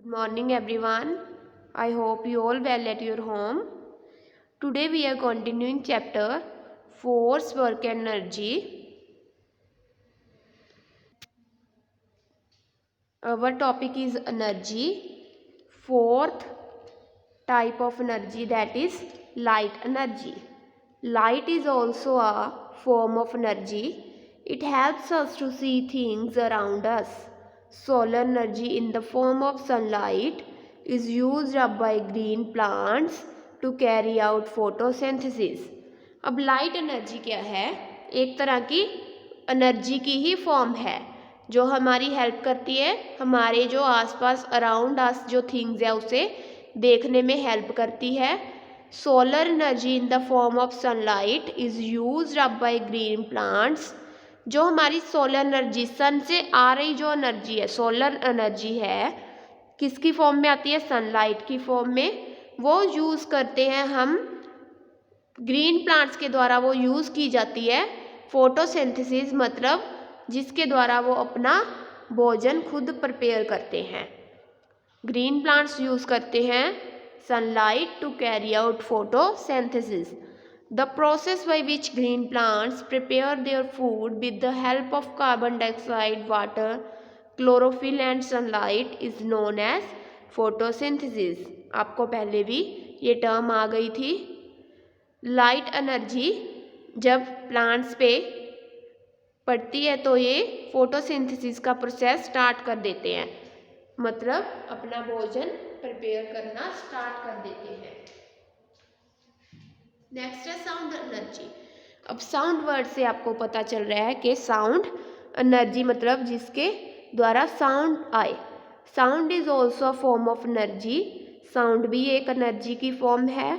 Morning everyone. I hope you all well at your home. Today we are continuing chapter Force, Work and Energy. Our topic is energy. Fourth type of energy, that is light energy. Light is also a form of energy. It helps us to see things around us. Solar energy in the form of sunlight is used up by green plants to carry out photosynthesis. अब light energy क्या है? एक तरह की energy की ही form है जो हमारी हेल्प करती है, हमारे जो आसपास अराउंड अस जो थिंग्स है उसे देखने में हेल्प करती है. Solar energy in the form of sunlight is used up by green plants. जो हमारी सोलर एनर्जी, सन से आ रही जो एनर्जी है, सोलर एनर्जी है, किसकी फॉर्म में आती है? सनलाइट की फॉर्म में. वो यूज़ करते हैं हम, ग्रीन प्लांट्स के द्वारा वो यूज़ की जाती है. फोटोसिंथेसिस मतलब जिसके द्वारा वो अपना भोजन खुद प्रिपेयर करते हैं. ग्रीन प्लांट्स यूज़ करते हैं sunlight to carry out photosynthesis. The process by which green plants prepare their food with the help of carbon dioxide, water, chlorophyll and sunlight is known as photosynthesis. आपको पहले भी ये term आ गई थी. Light energy जब plants पे पड़ती है तो ये फोटोसिंथेसिस का प्रोसेस स्टार्ट कर देते हैं, मतलब अपना भोजन प्रिपेयर करना स्टार्ट कर देते हैं. नेक्स्ट है साउंड एनर्जी. अब साउंड वर्ड से आपको पता चल रहा है कि साउंड एनर्जी मतलब जिसके द्वारा साउंड आए. Sound is also a form of energy. Sound भी एक एनर्जी की फॉर्म है.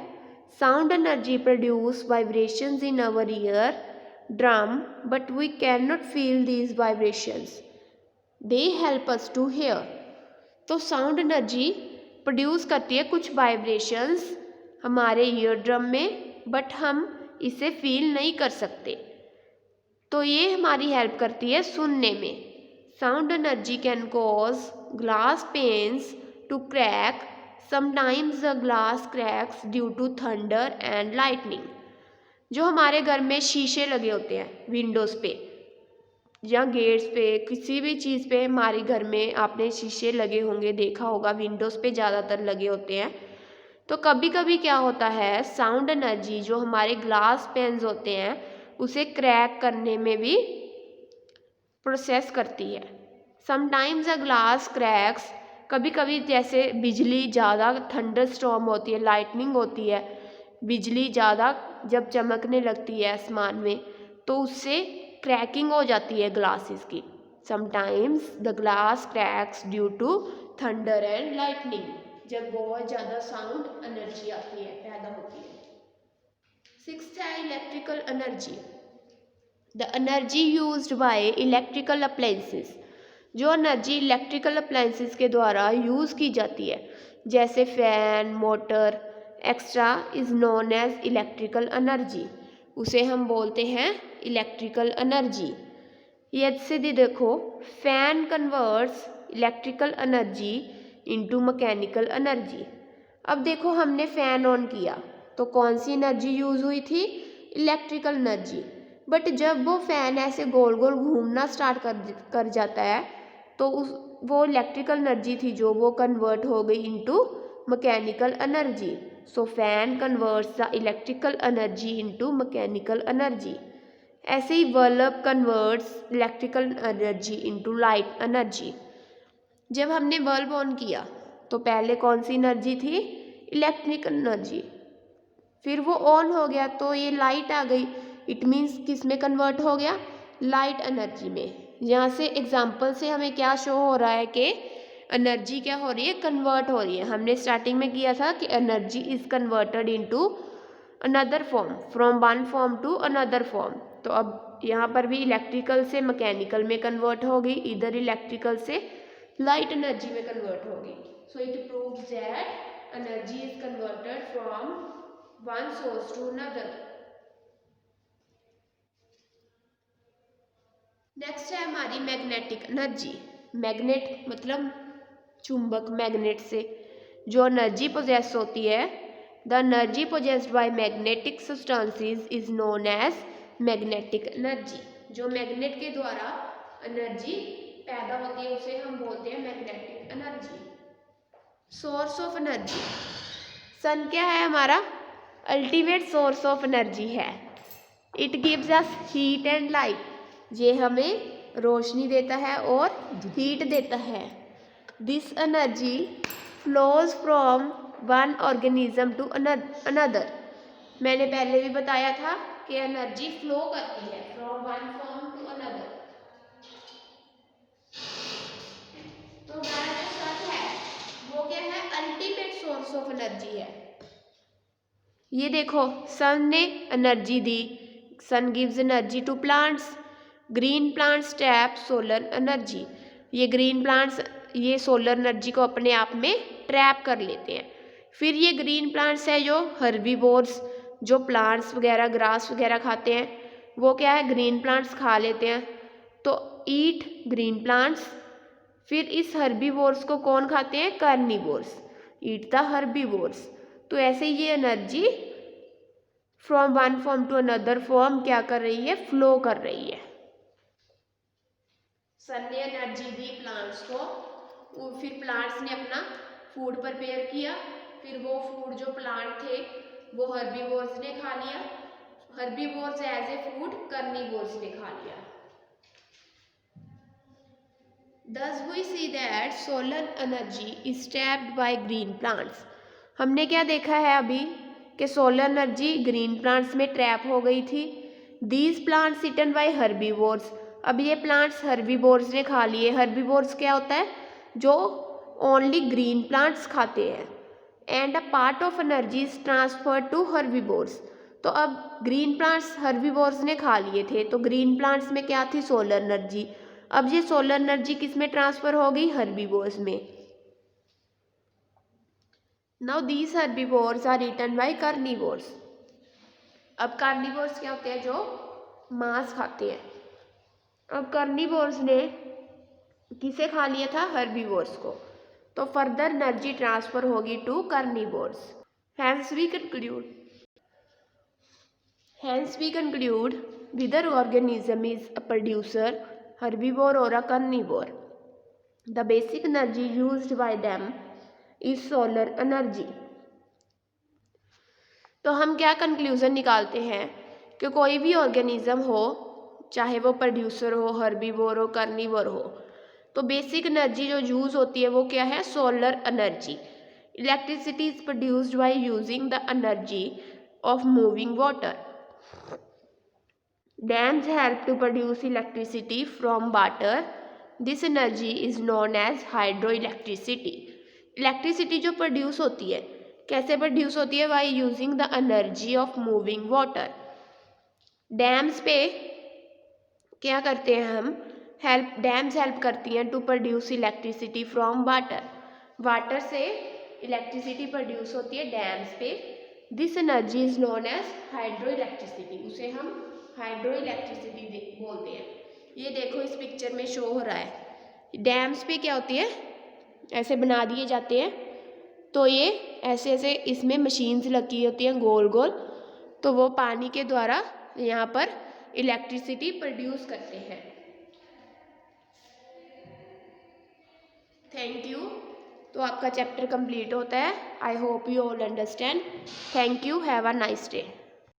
Sound energy produce vibrations in our ear drum but we can not feel these vibrations. They help us to hear. तो sound energy produce करती है कुछ vibrations हमारे ear drum में, बट हम इसे फील नहीं कर सकते. तो ये हमारी हेल्प करती है सुनने में. Sound energy can cause glass panes to crack. Sometimes the glass cracks due to thunder and lightning. जो हमारे घर में शीशे लगे होते हैं विंडोज़ पे या गेट्स पे, किसी भी चीज़ पे हमारे घर में आपने शीशे लगे होंगे, देखा होगा विंडोज़ पे ज़्यादातर लगे होते हैं. तो कभी कभी क्या होता है, साउंड एनर्जी जो हमारे ग्लास पेन्स होते हैं उसे क्रैक करने में भी प्रोसेस करती है. समटाइम्स अ ग्लास क्रैक्स, कभी कभी जैसे बिजली ज़्यादा, थंडर स्टॉर्म होती है, लाइटनिंग होती है, बिजली ज़्यादा जब चमकने लगती है आसमान में तो उससे क्रैकिंग हो जाती है ग्लासेस की. Sometimes the glass cracks due to thunder and lightning, जब बहुत ज़्यादा साउंड एनर्जी आती है, पैदा होती है. सिक्स्थ है electrical energy. The energy used by electrical appliances. जो एनर्जी इलेक्ट्रिकल अप्लायंसेस के द्वारा यूज़ की जाती है जैसे fan, motor extra is known as electrical energy. उसे हम बोलते हैं इलेक्ट्रिकल एनर्जी. ये से देखो, fan converts electrical energy into mechanical energy. अब देखो हमने फ़ैन ऑन किया तो कौन सी एनर्जी यूज़ हुई थी? Electrical energy. बट जब वो फ़ैन ऐसे गोल गोल घूमना स्टार्ट कर जाता है तो वो इलेक्ट्रिकल एनर्जी थी जो वो कन्वर्ट हो गई into mechanical energy. So fan converts the electrical energy into mechanical energy. ऐसे ही bulb converts electrical energy into light energy. जब हमने बल्ब ऑन किया तो पहले कौन सी एनर्जी थी? Electrical energy. फिर वो ऑन हो गया तो ये लाइट आ गई. इट मीन्स किस में कन्वर्ट हो गया? लाइट एनर्जी में. यहाँ से एग्जाम्पल से हमें क्या शो हो रहा है कि एनर्जी क्या हो रही है? कन्वर्ट हो रही है. हमने स्टार्टिंग में किया था कि energy is converted into another form, from one form to another form. तो अब यहाँ पर भी इलेक्ट्रिकल से मैकेनिकल में कन्वर्ट हो गई, इधर इलेक्ट्रिकल से लाइट एनर्जी में कन्वर्ट हो गई. So it proves that energy is converted from one source to another. Next है हमारी मैग्नेटिक एनर्जी. मैग्नेट मतलब चुंबक मैग्नेट से जो एनर्जी पोजेस होती है, the energy possessed by magnetic substances is known as magnetic energy. जो मैग्नेट के द्वारा एनर्जी पैदा होती है उसे हम बोलते हैं magnetic energy. Source of energy, sun क्या है हमारा अल्टीमेट सोर्स ऑफ एनर्जी है। It gives us heat and light, ये हमें रोशनी देता है और हीट देता है। This energy flows from one organism to another. मैंने पहले भी बताया था कि एनर्जी फ्लो करती है from one form to another. तो हमारा जो सन है वो क्या है अल्टीमेट सोर्स ऑफ एनर्जी है। ये देखो सन ने एनर्जी दी, sun gives energy to plants. Green plants tap solar energy. ये ग्रीन प्लांट्स ये सोलर एनर्जी को अपने आप में ट्रैप कर लेते हैं। फिर ये ग्रीन प्लांट्स है जो हर्बीवोर्स, जो प्लांट्स वगैरह ग्रास वगैरह खाते हैं, वो क्या है ग्रीन प्लांट्स खा लेते हैं, तो ईट ग्रीन प्लांट्स। फिर इस हर्बीवोर्स को कौन खाते हैं कार्निवोर्स, ईट द हर्बीवोर्स। तो ऐसे ये energy from one form to another form क्या कर रही है फ्लो कर रही है। सन ने एनर्जी दी प्लांट्स को, फिर प्लांट्स ने अपना फूड प्रिपेयर किया, फिर वो फूड जो प्लांट थे वो हर्बीवोर्स ने खा लिया, herbivores as a food carnivores ने खा लिया। Thus we see that solar energy is trapped by green plants। हमने क्या देखा है अभी कि सोलर एनर्जी ग्रीन प्लांट्स में ट्रैप हो गई थी। These plants eaten by herbivores। अब ये प्लांट्स हर्बीवोर्स ने खा लिए। हर्बीवोर्स क्या होता है जो ओनली ग्रीन प्लांट्स खाते हैं। And a part of energy is transfer to herbivores. तो अब ग्रीन प्लांट्स हर्बीवोर्स ने खा लिए थे, तो ग्रीन प्लांट्स में क्या थी सोलर एनर्जी। अब ये सोलर एनर्जी किस में ट्रांसफर हो गई हर्बीवोर्स में। Now these herbivores are eaten by carnivores. अब कार्निवोर्स क्या होते हैं जो मांस खाते हैं। अब कार्निवोर्स ने किसे खा लिया था हर्बीवोर्स को, तो फर्दर एनर्जी ट्रांसफर होगी to carnivores. Hence we conclude whether organism is a producer, herbivore or a carnivore. The basic energy used by them is solar energy। तो हम क्या कंक्लूजन निकालते हैं कि कोई भी ऑर्गेनिज्म हो, चाहे वो प्रोड्यूसर हो, हर्बीवोर हो, कार्निवोर हो, तो बेसिक एनर्जी जो यूज़ होती है वो क्या है solar energy. Electricity is produced by using the energy of moving water. Dams help to produce electricity from water. This energy is known as hydro electricity. Electricity जो produce होती है कैसे प्रोड्यूस होती है by using the energy of moving water. Dams पे क्या करते हैं हम डैम्स हेल्प करती हैं to produce electricity from water. Water से इलेक्ट्रिसिटी प्रोड्यूस होती है डैम्स पे। This energy is known as hydro electricity. उसे हम हाइड्रो इलेक्ट्रिसिटी बोलते हैं। ये देखो इस पिक्चर में शो हो रहा है। डैम्स पे क्या होती है ऐसे बना दिए जाते हैं, तो ये ऐसे ऐसे इसमें मशीन्स लगी होती हैं गोल गोल, तो वो पानी के द्वारा यहाँ पर इलेक्ट्रिसिटी प्रोड्यूस करते हैं। Thank you. तो आपका चैप्टर कंप्लीट होता है। I hope you all understand. Thank you. Have a nice day.